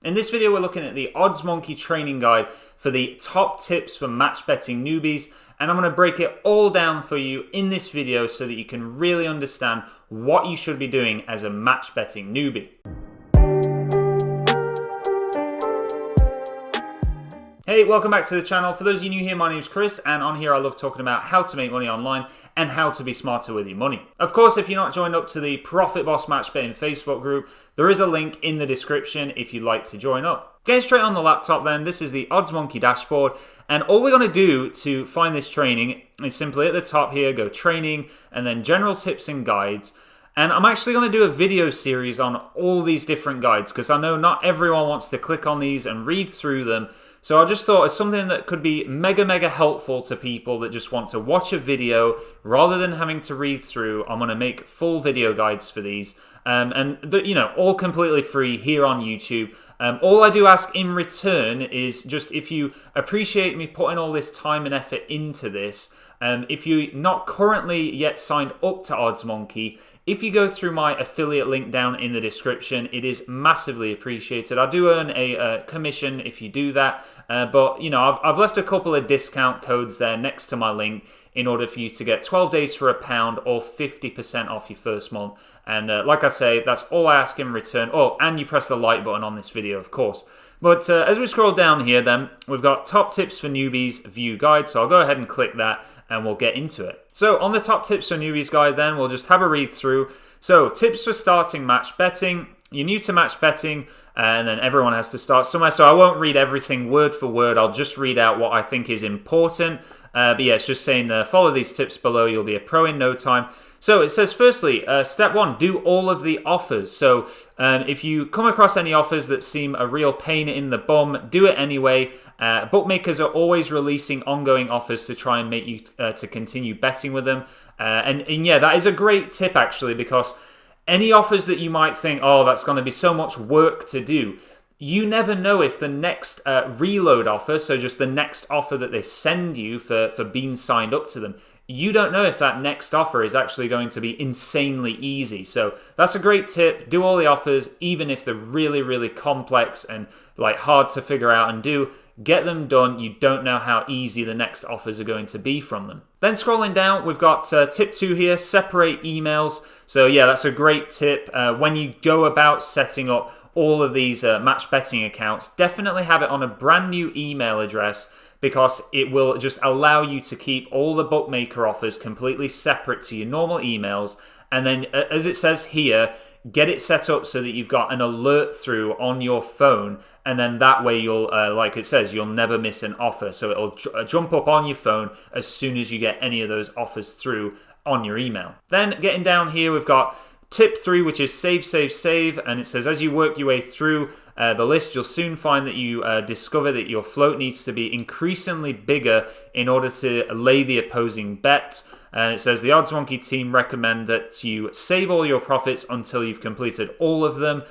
In this video, we're looking at the OddsMonkey training guide for the top tips for match betting newbies, and I'm going to break it all down for you in this video so that you can really understand what you should be doing as a match betting newbie. Hey, welcome back to the channel. For those of you new here, my name is Chris, and on here I love talking about how to make money online and how to be smarter with your money. Of course, if you're not joined up to the Profit Boss Match Betting Facebook group, there is a link in the description if you'd like to join up. Getting straight on the laptop then, this is the OddsMonkey dashboard, and all we're going to do to find this training is simply at the top here, go training, and then general tips and guides. And I'm actually going to do a video series on all these different guides because I know not everyone wants to click on these and read through them. So I just thought it's something that could be mega helpful to people that just want to watch a video rather than having to read through. I'm going to make full video guides for these, all completely free here on YouTube. All I do ask in return is just if you appreciate me putting all this time and effort into this. If you're not currently yet signed up to OddsMonkey, if you go through my affiliate link down in the description, it is massively appreciated. I do earn a commission if you do that, but I've left a couple of discount codes there next to my link in order for you to get 12 days for £1 or 50% off your first month. And like I say, that's all I ask in return. Oh, and you press the like button on this video, of course. But as we scroll down here then, we've got top tips for newbies view guide. So I'll go ahead and click that and we'll get into it. So on the top tips for newbies guide then, we'll just have a read through. So tips for starting match betting. You're new to match betting, and then everyone has to start somewhere. So I won't read everything word for word. I'll just read out what I think is important. But yeah, it's just saying follow these tips below. You'll be a pro in no time. So it says, firstly, step one, do all of the offers. So if you come across any offers that seem a real pain in the bum, do it anyway. Bookmakers are always releasing ongoing offers to try and make you to continue betting with them. And yeah, that is a great tip actually, because any offers that you might think, oh, that's going to be so much work to do, you never know if the next reload offer, so just the next offer that they send you for being signed up to them, you don't know if that next offer is actually going to be insanely easy. So that's a great tip. Do all the offers, even if they're really complex and like hard to figure out and do. Get them done. You don't know how easy the next offers are going to be from them. Then scrolling down, we've got tip 2 here, separate emails. So yeah, that's a great tip. When you go about setting up all of these match betting accounts, definitely have it on a brand new email address, because it will just allow you to keep all the bookmaker offers completely separate to your normal emails. And then, as it says here, get it set up so that you've got an alert through on your phone. And then that way you'll, like it says, you'll never miss an offer. So it'll jump up on your phone as soon as you get any of those offers through on your email. Then getting down here, we've got tip 3, which is save. And it says, as you work your way through the list, you'll soon find that you discover that your float needs to be increasingly bigger in order to lay the opposing bet. And it says the OddsMonkey team recommend that you save all your profits until you've completed all of them.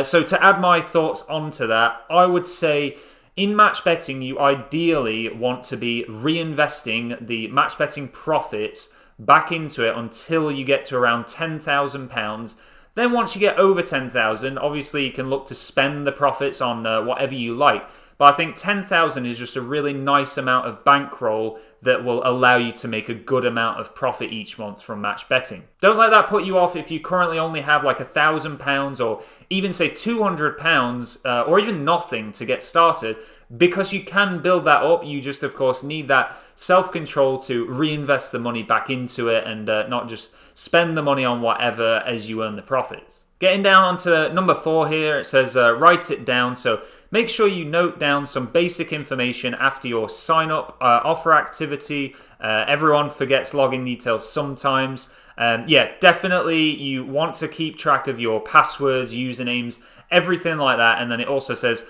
So to add my thoughts onto that, I would say in match betting, you ideally want to be reinvesting the match betting profits back into it until you get to around £10,000. Then once you get over 10,000, obviously you can look to spend the profits on whatever you like. But I think 10,000 is just a really nice amount of bankroll that will allow you to make a good amount of profit each month from match betting. Don't let that put you off if you currently only have like £1,000 or even say £200 or even nothing to get started, because you can build that up. You just, of course, need that self-control to reinvest the money back into it and not just spend the money on whatever as you earn the profits. Getting down onto number 4 here, it says write it down. So make sure you note down some basic information after your sign up offer activity. Everyone forgets login details sometimes. Yeah, definitely you want to keep track of your passwords, usernames, everything like that. And then it also says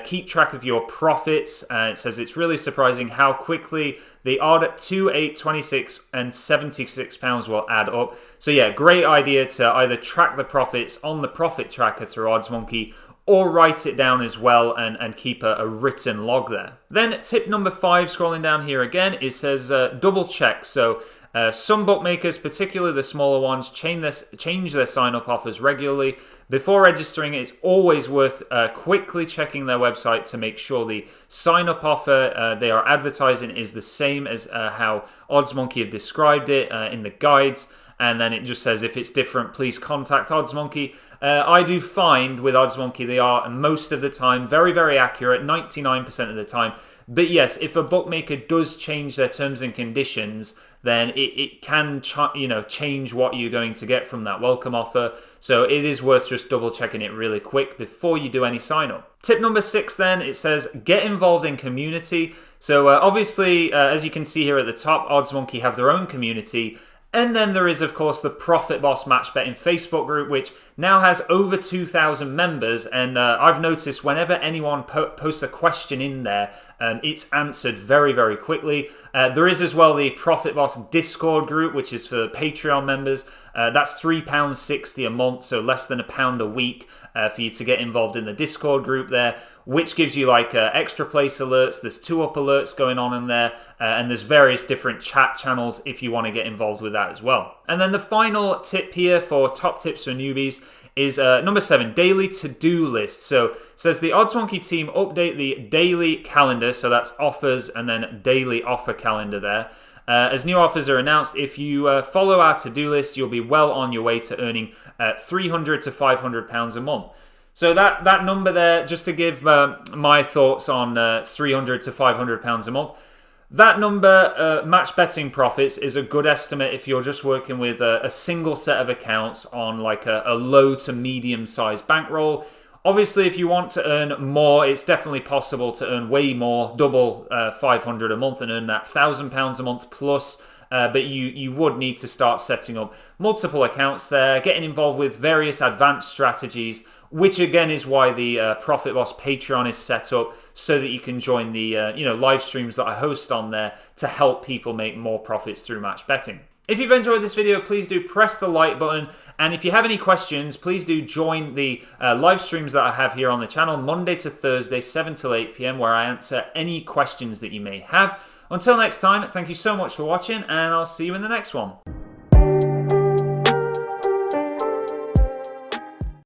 keep track of your profits. It says it's really surprising how quickly the odd 2, 8, 26 and £76 will add up. So yeah, great idea to either track the profits on the profit tracker through OddsMonkey, or write it down as well and keep a written log there. Then tip number 5, scrolling down here again, it says double check. So Some bookmakers, particularly the smaller ones, change their sign-up offers regularly. Before registering, it's always worth quickly checking their website to make sure the sign-up offer they are advertising is the same as how OddsMonkey have described it in the guides. And then it just says if it's different, please contact OddsMonkey. I do find with OddsMonkey they are most of the time very, very accurate, 99% of the time. But yes, if a bookmaker does change their terms and conditions, then it can change what you're going to get from that welcome offer. So it is worth just double checking it really quick before you do any sign up. Tip number 6 then, it says get involved in community. So obviously, as you can see here at the top, OddsMonkey have their own community. And then there is, of course, the Profit Boss Match Betting Facebook group, which now has over 2,000 members. And I've noticed whenever anyone posts a question in there, it's answered very, very quickly. There is as well the Profit Boss Discord group, which is for Patreon members. That's £3.60 a month, so less than £1 a week for you to get involved in the Discord group there, which gives you like extra place alerts. There's 2-up alerts going on in there, and there's various different chat channels if you want to get involved with that as well. And then the final tip here for top tips for newbies is number 7, daily to-do list. So it says the OddsMonkey team update the daily calendar, so that's offers and then daily offer calendar there. As new offers are announced, if you follow our to-do list, you'll be well on your way to earning £300 to £500 a month. So that number there, just to give my thoughts on £300 to £500 a month, that number, match betting profits, is a good estimate if you're just working with a single set of accounts on like a low to medium sized bankroll. Obviously, if you want to earn more, it's definitely possible to earn way more, double £500 a month and earn that £1,000 a month plus. But you would need to start setting up multiple accounts there, getting involved with various advanced strategies, which again is why the Profit Boss Patreon is set up, so that you can join the live streams that I host on there to help people make more profits through match betting. If you've enjoyed this video, please do press the like button. And if you have any questions, please do join the live streams that I have here on the channel, Monday to Thursday, 7 till 8 p.m, where I answer any questions that you may have. Until next time, thank you so much for watching, and I'll see you in the next one.